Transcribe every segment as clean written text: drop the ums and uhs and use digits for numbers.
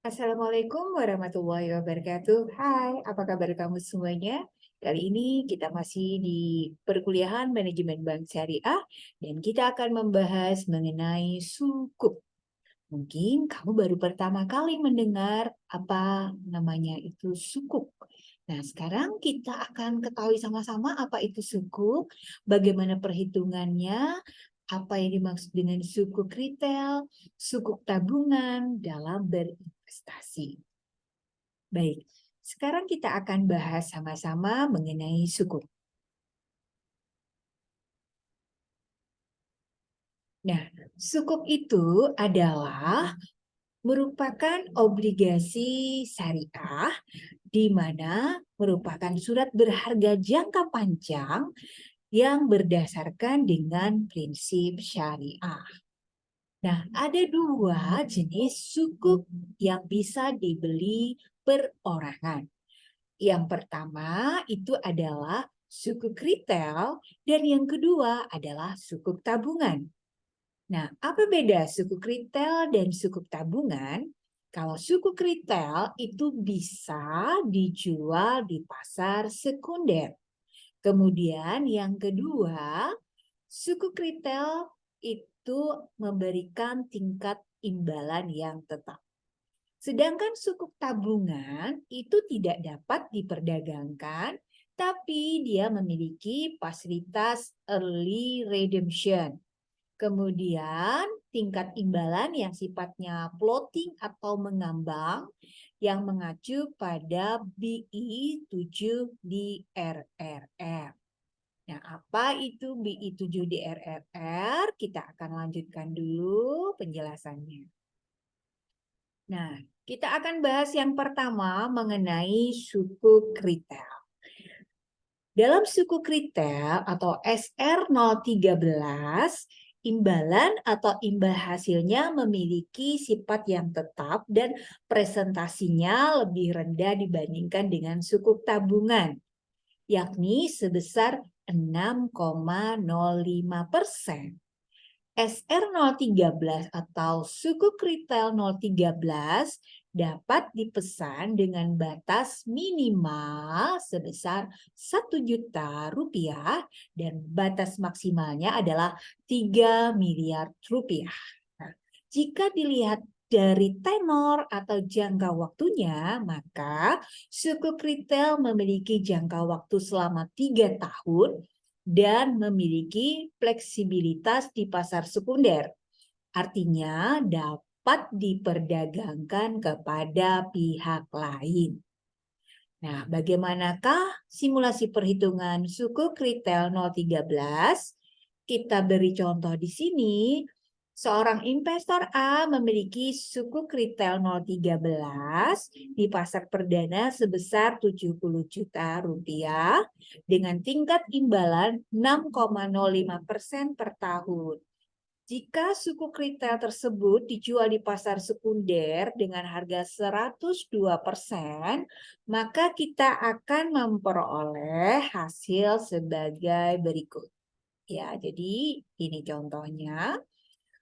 Assalamualaikum warahmatullahi wabarakatuh. Hai, apa kabar kamu semuanya? Kali ini kita masih di perkuliahan Manajemen Bank Syariah dan kita akan membahas mengenai sukuk. Mungkin kamu baru pertama kali mendengar apa namanya itu sukuk. Nah, sekarang kita akan ketahui sama-sama apa itu sukuk, bagaimana perhitungannya, apa yang dimaksud dengan sukuk retail, sukuk tabungan dalam berinvestasi. Baik, sekarang kita akan bahas sama-sama mengenai sukuk. Nah, sukuk itu adalah merupakan obligasi syariah di mana merupakan surat berharga jangka panjang yang berdasarkan dengan prinsip syariah. Nah, ada dua jenis sukuk yang bisa dibeli perorangan. Yang pertama itu adalah sukuk retail dan yang kedua adalah sukuk tabungan. Nah, apa beda sukuk retail dan sukuk tabungan? Kalau sukuk retail itu bisa dijual di pasar sekunder. Kemudian yang kedua, sukuk retail itu memberikan tingkat imbalan yang tetap. Sedangkan sukuk tabungan itu tidak dapat diperdagangkan, tapi dia memiliki fasilitas early redemption. Kemudian tingkat imbalan yang sifatnya floating atau mengambang yang mengacu pada BI 7 di RRR. Nah, apa itu BI 7 di RRR? Kita akan lanjutkan dulu penjelasannya. Nah, kita akan bahas yang pertama mengenai sukuk retail. Dalam sukuk retail atau SR013, imbalan atau imbal hasilnya memiliki sifat yang tetap dan presentasinya lebih rendah dibandingkan dengan sukuk tabungan, yakni sebesar 6,05%. SR013 atau sukuk retail 013 dapat dipesan dengan batas minimal sebesar 1 juta rupiah dan batas maksimalnya adalah 3 miliar rupiah. Nah, jika dilihat dari tenor atau jangka waktunya, maka sukuk retail memiliki jangka waktu selama 3 tahun dan memiliki fleksibilitas di pasar sekunder. Artinya dapat diperdagangkan kepada pihak lain. Nah, bagaimanakah simulasi perhitungan sukuk retail 013? Kita beri contoh di sini. Seorang investor A memiliki sukuk retail 013 di pasar perdana sebesar 70 juta rupiah dengan tingkat imbalan 6,05% per tahun. Jika sukuk retail tersebut dijual di pasar sekunder dengan harga 102%, maka kita akan memperoleh hasil sebagai berikut. Ya, jadi ini contohnya.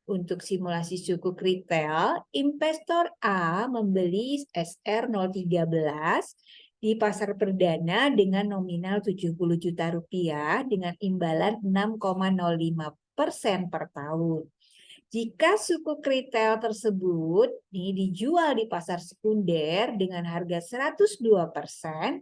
Untuk simulasi sukuk retail, investor A membeli SR013 di pasar perdana dengan nominal 70 juta rupiah dengan imbalan 6,05% per tahun. Jika sukuk retail tersebut dijual di pasar sekunder dengan harga 102%,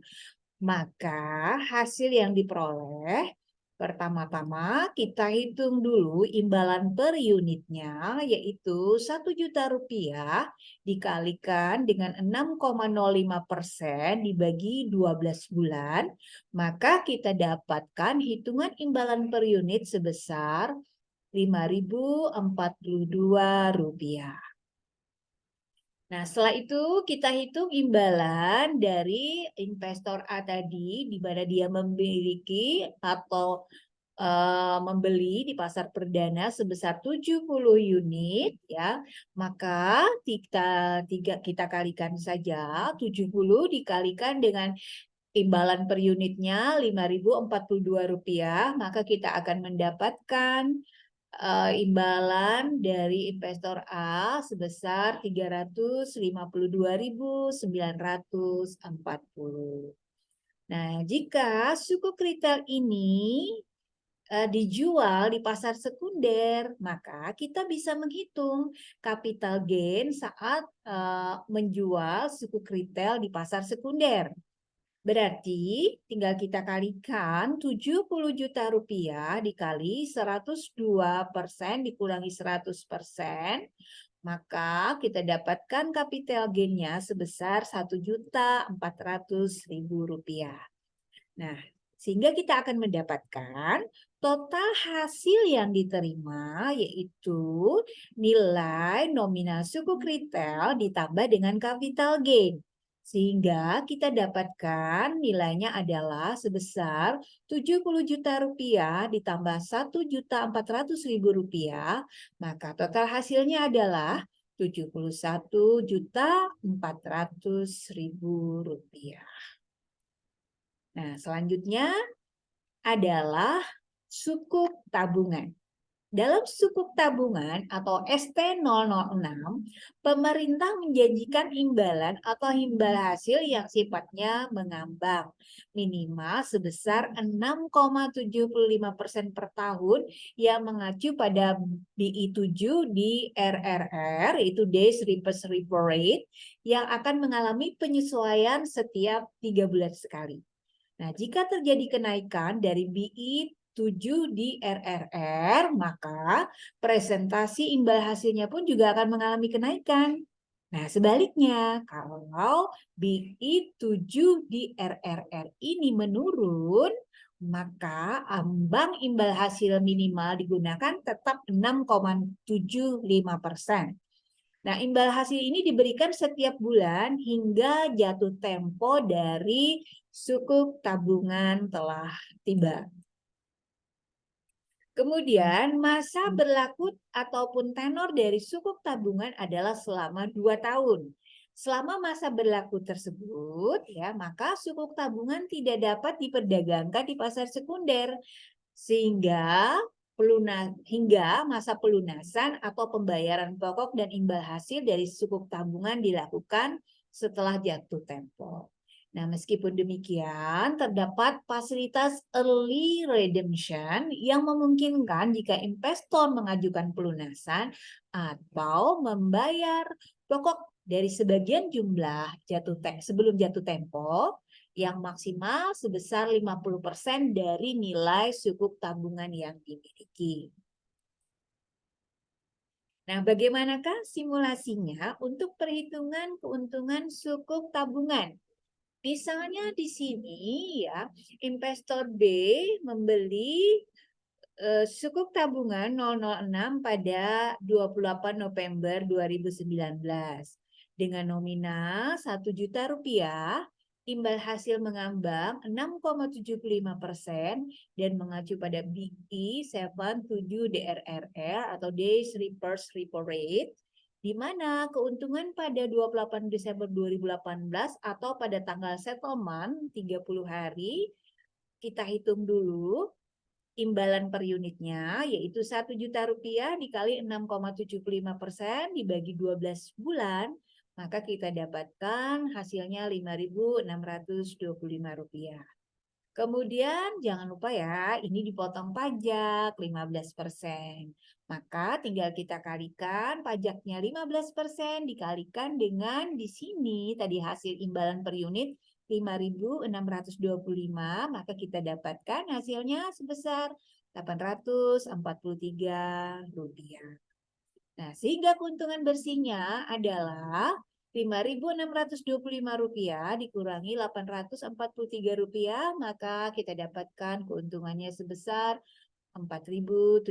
maka hasil yang diperoleh pertama-tama kita hitung dulu imbalan per unitnya, yaitu 1 juta rupiah dikalikan dengan 6,05% dibagi 12 bulan, maka kita dapatkan hitungan imbalan per unit sebesar Rp5.042. Nah, setelah itu kita hitung imbalan dari investor A tadi, di mana dia memiliki atau membeli di pasar perdana sebesar 70 unit, ya, maka kita kalikan saja 70 dikalikan dengan imbalan per unitnya Rp5.042, maka kita akan mendapatkan imbalan dari investor A sebesar 352.940. Nah, jika suku retail ini dijual di pasar sekunder, maka kita bisa menghitung capital gain saat menjual suku retail di pasar sekunder. Berarti tinggal kita kalikan 70 juta rupiah dikali 102% dikurangi 100%, maka kita dapatkan capital gain-nya sebesar 1.400.000 rupiah. Nah, sehingga kita akan mendapatkan total hasil yang diterima yaitu nilai nominal suku retail ditambah dengan capital gain. Sehingga kita dapatkan nilainya adalah sebesar 70 juta rupiah ditambah 1.400.000 rupiah, maka total hasilnya adalah 71.400.000 rupiah. Nah, selanjutnya adalah sukuk tabungan. Dalam sukuk tabungan atau ST006, pemerintah menjanjikan imbalan atau imbal hasil yang sifatnya mengambang, minimal sebesar 6,75% per tahun yang mengacu pada BI7 di RRR, yaitu Days Reverse Repo Rate, yang akan mengalami penyesuaian setiap 3 bulan sekali. Nah, jika terjadi kenaikan dari BI 7 di RRR, maka presentasi imbal hasilnya pun juga akan mengalami kenaikan. Nah, sebaliknya, kalau BI 7 di RRR ini menurun, maka ambang imbal hasil minimal digunakan tetap 6,75%. Nah, imbal hasil ini diberikan setiap bulan hingga jatuh tempo dari sukuk tabungan telah tiba. Kemudian masa berlaku ataupun tenor dari sukuk tabungan adalah selama 2 tahun. Selama masa berlaku tersebut, ya, maka sukuk tabungan tidak dapat diperdagangkan di pasar sekunder sehingga hingga masa pelunasan atau pembayaran pokok dan imbal hasil dari sukuk tabungan dilakukan setelah jatuh tempo. Nah, meskipun demikian, terdapat fasilitas early redemption yang memungkinkan jika investor mengajukan pelunasan atau membayar pokok dari sebagian jumlah sebelum jatuh tempo yang maksimal sebesar 50% dari nilai sukuk tabungan yang dimiliki. Nah, bagaimanakah simulasinya untuk perhitungan keuntungan sukuk tabungan? Misalnya di sini ya, investor B membeli sukuk tabungan 006 pada 28 November 2019 dengan nominal 1 juta rupiah, imbal hasil mengambang 6,75% dan mengacu pada BI 77 DRRR atau Days Reverse Repo Rate, di mana keuntungan pada 28 Desember 2018 atau pada tanggal settlement 30 hari, kita hitung dulu imbalan per unitnya, yaitu 1 juta rupiah dikali 6,75% dibagi 12 bulan, maka kita dapatkan hasilnya 5.625 rupiah. Kemudian jangan lupa ya, ini dipotong pajak 15%. Maka tinggal kita kalikan pajaknya 15% dikalikan dengan di sini tadi hasil imbalan per unit 5.625, maka kita dapatkan hasilnya sebesar 843 rupiah. Nah, sehingga keuntungan bersihnya adalah 5.625 rupiah dikurangi 843 rupiah, maka kita dapatkan keuntungannya sebesar 4.762.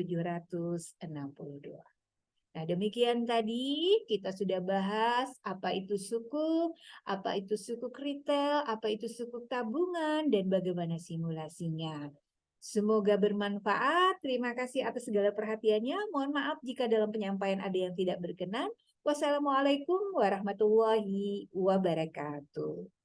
Nah, demikian tadi kita sudah bahas apa itu sukuk, apa itu sukuk retail, apa itu sukuk tabungan, dan bagaimana simulasinya. Semoga bermanfaat. Terima kasih atas segala perhatiannya. Mohon maaf jika dalam penyampaian ada yang tidak berkenan. Wassalamualaikum warahmatullahi wabarakatuh.